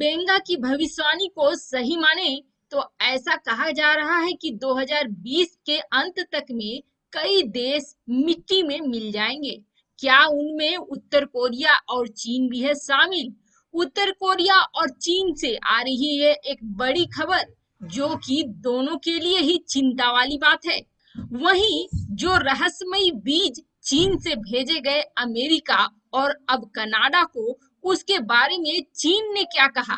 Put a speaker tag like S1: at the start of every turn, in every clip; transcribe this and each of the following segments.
S1: बेंगा की भविष्यवाणी को सही माने तो ऐसा कहा जा रहा है कि 2020 के अंत तक में कई देश मिट्टी में मिल जाएंगे। क्या उनमें उत्तर कोरिया और चीन भी है शामिल? उत्तर कोरिया और चीन से आ रही है एक बड़ी खबर, जो कि दोनों के लिए ही चिंता वाली बात है। वहीं जो रहस्यमयी बीज चीन से भेजे गए अमेरिका और अब कनाडा को, उसके बारे में चीन ने क्या कहा?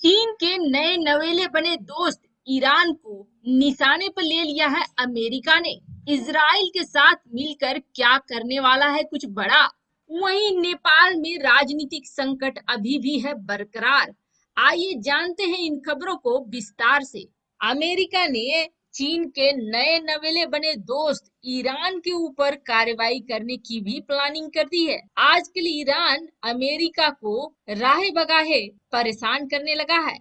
S1: चीन के नए नवेले बने दोस्त ईरान को निशाने पर ले लिया है अमेरिका ने। इजराइल के साथ मिलकर क्या करने वाला है कुछ बड़ा? वहीं नेपाल में राजनीतिक संकट अभी भी है बरकरार। आइए जानते हैं इन खबरों को विस्तार से। अमेरिका ने चीन के नए नवेले बने दोस्त ईरान के ऊपर कार्रवाई करने की भी प्लानिंग कर दी है। आजकल ईरान अमेरिका को राहे बगाहे परेशान करने लगा है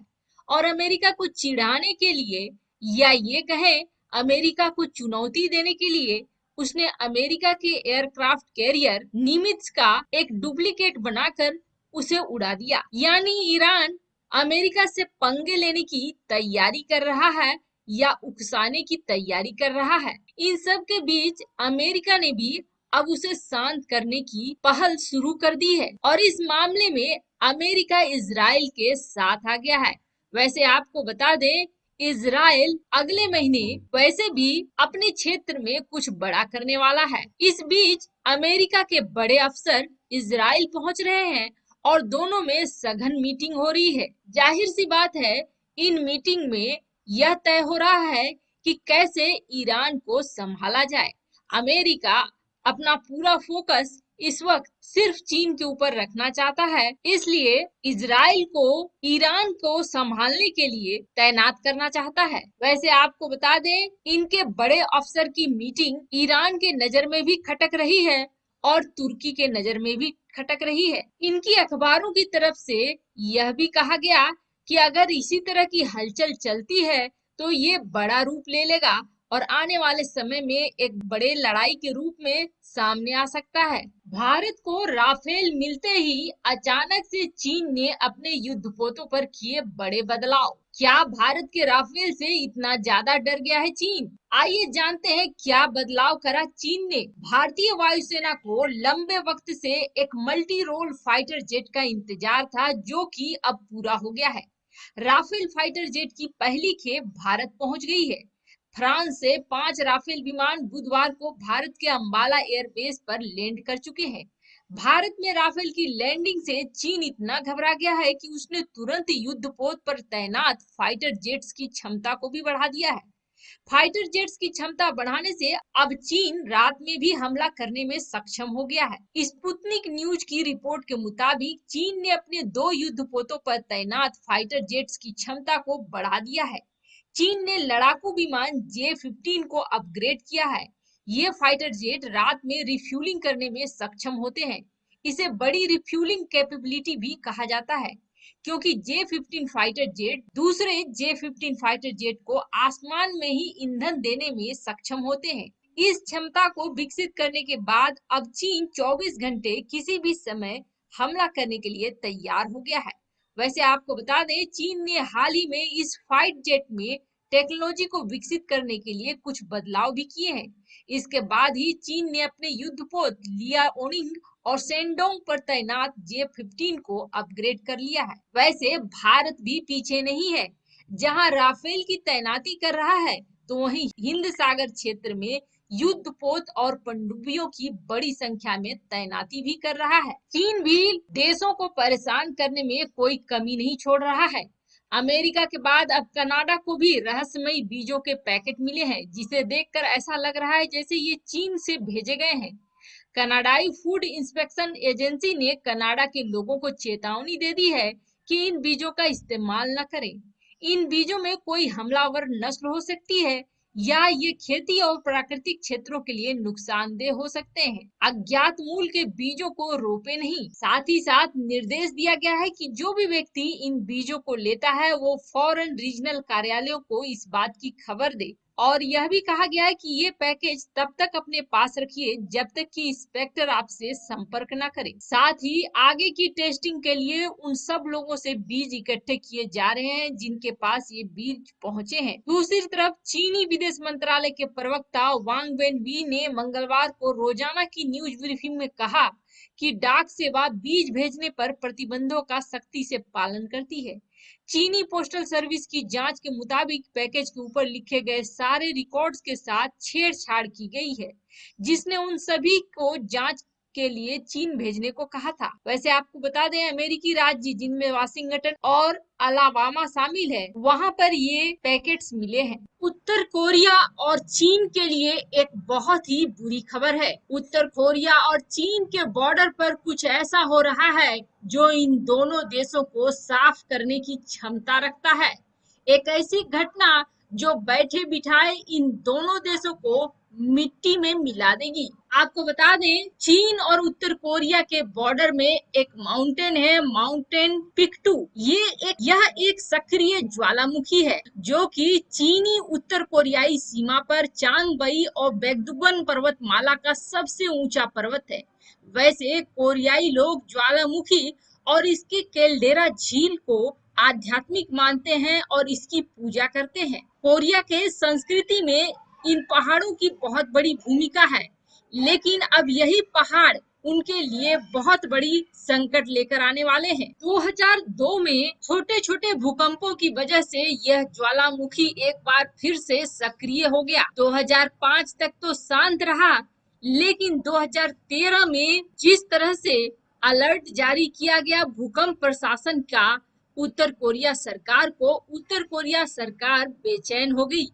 S1: और अमेरिका को चिढ़ाने के लिए, या ये कहें अमेरिका को चुनौती देने के लिए, उसने अमेरिका के एयरक्राफ्ट कैरियर निमित्ज का एक डुप्लीकेट बनाकर उसे उड़ा दिया। यानी ईरान अमेरिका से पंगे लेने की तैयारी कर रहा है या उकसाने की तैयारी कर रहा है। इन सब के बीच अमेरिका ने भी अब उसे शांत करने की पहल शुरू कर दी है और इस मामले में अमेरिका इजराइल के साथ आ गया है। वैसे आपको बता दें, इजराइल अगले महीने वैसे भी अपने क्षेत्र में कुछ बड़ा करने वाला है। इस बीच अमेरिका के बड़े अफसर इजराइल पहुंच रहे हैं और दोनों में सघन मीटिंग हो रही है। जाहिर सी बात है, इन मीटिंग में यह तय हो रहा है कि कैसे ईरान को संभाला जाए। अमेरिका अपना पूरा फोकस इस वक्त सिर्फ चीन के ऊपर रखना चाहता है, इसलिए इजराइल को ईरान को संभालने के लिए तैनात करना चाहता है। वैसे आपको बता दें, इनके बड़े अफसर की मीटिंग ईरान के नजर में भी खटक रही है और तुर्की के नजर में भी खटक रही है। इनकी अखबारों की तरफ से यह भी कहा गया कि अगर इसी तरह की हलचल चलती है तो ये बड़ा रूप ले लेगा और आने वाले समय में एक बड़े लड़ाई के रूप में सामने आ सकता है। भारत को राफेल मिलते ही अचानक से चीन ने अपने युद्धपोतों पर किए बड़े बदलाव। क्या भारत के राफेल से इतना ज्यादा डर गया है चीन? आइए जानते हैं क्या बदलाव करा चीन ने। भारतीय वायुसेना को लंबे वक्त से एक मल्टी रोल फाइटर जेट का इंतजार था, जो कि अब पूरा हो गया है। राफेल फाइटर जेट की पहली खेप भारत पहुंच गई है। फ्रांस से 5 राफेल विमान बुधवार को भारत के अंबाला एयरबेस पर लैंड कर चुके हैं। भारत में राफेल की लैंडिंग से चीन इतना घबरा गया है कि उसने तुरंत युद्धपोत पर तैनात फाइटर जेट्स की क्षमता को भी बढ़ा दिया है। फाइटर जेट्स की क्षमता बढ़ाने से अब चीन रात में भी हमला करने में सक्षम हो गया है। स्पुतनिक न्यूज की रिपोर्ट के मुताबिक चीन ने अपने 2 युद्धपोतों पर तैनात फाइटर जेट्स की क्षमता को बढ़ा दिया है। चीन ने लड़ाकू विमान J-15 को अपग्रेड किया है। ये फाइटर जेट रात में रिफ्यूलिंग करने में सक्षम होते हैं। इसे बड़ी रिफ्यूलिंग कैपेबिलिटी भी कहा जाता है, क्योंकि J-15 फाइटर जेट दूसरे J-15 फाइटर जेट को आसमान में ही ईंधन देने में सक्षम होते हैं। इस क्षमता को विकसित करने के बाद अब चीन 24 घंटे किसी भी समय हमला करने के लिए तैयार हो गया है। वैसे आपको बता दें, चीन ने हाल ही में इस फाइट जेट में टेक्नोलॉजी को विकसित करने के लिए कुछ बदलाव भी किए हैं। इसके बाद ही चीन ने अपने युद्धपोत लियाओनिंग और शेंडोंग पर तैनात J-15 को अपग्रेड कर लिया है। वैसे भारत भी पीछे नहीं है। जहां राफेल की तैनाती कर रहा है, तो वहीं हिंद सागर क्षेत्र में युद्धपोत और पनडुब्बियों की बड़ी संख्या में तैनाती भी कर रहा है। चीन भी देशों को परेशान करने में कोई कमी नहीं छोड़ रहा है। अमेरिका के बाद अब कनाडा को भी रहस्यमयी बीजों के पैकेट मिले हैं, जिसे देखकर ऐसा लग रहा है जैसे ये चीन से भेजे गए हैं। कनाडाई फूड इंस्पेक्शन एजेंसी ने कनाडा के लोगों को चेतावनी दे दी है कि इन बीजों का इस्तेमाल न करें। इन बीजों में कोई हमलावर नस्ल हो सकती है या ये खेती और प्राकृतिक क्षेत्रों के लिए नुकसानदेह हो सकते हैं। अज्ञात मूल के बीजों को रोपे नहीं। साथ ही साथ निर्देश दिया गया है कि जो भी व्यक्ति इन बीजों को लेता है, वो फौरन रीजनल कार्यालयों को इस बात की खबर दे और यह भी कहा गया है कि ये पैकेज तब तक अपने पास रखिए जब तक कि इंस्पेक्टर आपसे संपर्क ना करे। साथ ही आगे की टेस्टिंग के लिए उन सब लोगों से बीज इकट्ठे किए जा रहे हैं जिनके पास ये बीज पहुंचे हैं। दूसरी तरफ चीनी विदेश मंत्रालय के प्रवक्ता वांग वेनबी ने मंगलवार को रोजाना की न्यूज ब्रीफिंग में कहा कि डाक सेवा बीज भेजने पर प्रतिबंधों का सख्ती से पालन करती है। चीनी पोस्टल सर्विस की जांच के मुताबिक पैकेज के ऊपर लिखे गए सारे रिकॉर्ड्स के साथ छेड़छाड़ की गई है, जिसने उन सभी को जांच के लिए चीन भेजने को कहा था। वैसे आपको बता दें, अमेरिकी राज्य जिनमें वाशिंगटन और अलाबामा शामिल है, वहां पर ये पैकेट्स मिले हैं। उत्तर कोरिया और चीन के लिए एक बहुत ही बुरी खबर है। उत्तर कोरिया और चीन के बॉर्डर पर कुछ ऐसा हो रहा है जो इन दोनों देशों को साफ करने की क्षमता रखता है। एक ऐसी घटना जो बैठे बिठाए इन दोनों देशों को मिट्टी में मिला देगी। आपको बता दें, चीन और उत्तर कोरिया के बॉर्डर में एक माउंटेन है, माउंटेन पिकटू। यह एक सक्रिय ज्वालामुखी है जो कि चीनी उत्तर कोरियाई सीमा पर चांगबई और बैगदुगन पर्वतमाला का सबसे ऊंचा पर्वत है। वैसे कोरियाई लोग ज्वालामुखी और इसके कैल्डेरा झील को आध्यात्मिक मानते हैं और इसकी पूजा करते हैं। कोरिया के संस्कृति में इन पहाड़ों की बहुत बड़ी भूमिका है, लेकिन अब यही पहाड़ उनके लिए बहुत बड़ी संकट लेकर आने वाले हैं। 2002 में छोटे छोटे भूकंपों की वजह से यह ज्वालामुखी एक बार फिर से सक्रिय हो गया। 2005 तक तो शांत रहा, लेकिन 2013 में जिस तरह से अलर्ट जारी किया गया भूकंप प्रशासन का उत्तर कोरिया सरकार बेचैन हो गई।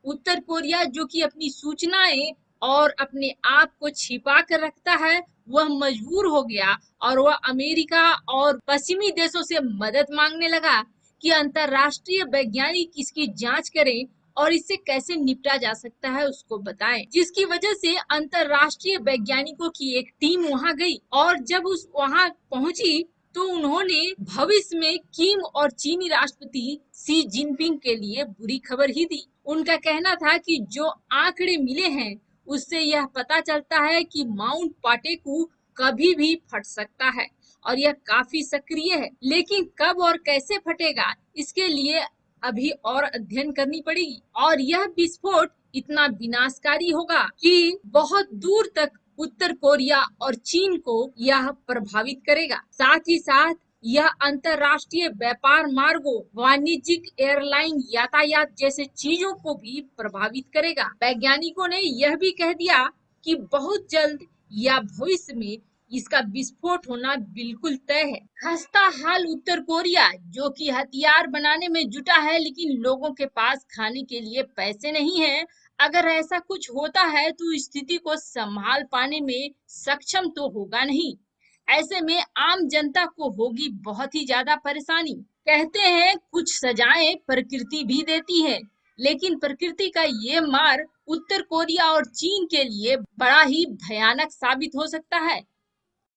S1: उत्तर कोरिया जो कि अपनी सूचनाएं और अपने आप को छिपा कर रखता है, वह मजबूर हो गया और वह अमेरिका और पश्चिमी देशों से मदद मांगने लगा कि अंतरराष्ट्रीय वैज्ञानिक इसकी जांच करें और इससे कैसे निपटा जा सकता है उसको बताएं। जिसकी वजह से अंतरराष्ट्रीय वैज्ञानिकों की एक टीम वहां गई और जब उस वहां पहुंची तो उन्होंने भविष्य में किम और चीनी राष्ट्रपति शी जिनपिंग के लिए बुरी खबर ही दी। उनका कहना था कि जो आंकड़े मिले हैं उससे यह पता चलता है कि माउंट पाटेकू कभी भी फट सकता है और यह काफी सक्रिय है, लेकिन कब और कैसे फटेगा इसके लिए अभी और अध्ययन करनी पड़ेगी। और यह विस्फोट इतना विनाशकारी होगा कि बहुत दूर तक उत्तर कोरिया और चीन को यह प्रभावित करेगा। साथ ही साथ यह अंतरराष्ट्रीय व्यापार मार्गों, वाणिज्यिक एयरलाइन यातायात जैसे चीजों को भी प्रभावित करेगा। वैज्ञानिकों ने यह भी कह दिया कि बहुत जल्द या भविष्य में इसका विस्फोट होना बिल्कुल तय है। खस्ता हाल उत्तर कोरिया जो कि हथियार बनाने में जुटा है, लेकिन लोगों के पास खाने के लिए पैसे नहीं है। अगर ऐसा कुछ होता है तो स्थिति को संभाल पाने में सक्षम तो होगा नहीं। ऐसे में आम जनता को होगी बहुत ही ज्यादा परेशानी। कहते हैं कुछ सजाएं प्रकृति भी देती है, लेकिन प्रकृति का ये मार उत्तर कोरिया और चीन के लिए बड़ा ही भयानक साबित हो सकता है।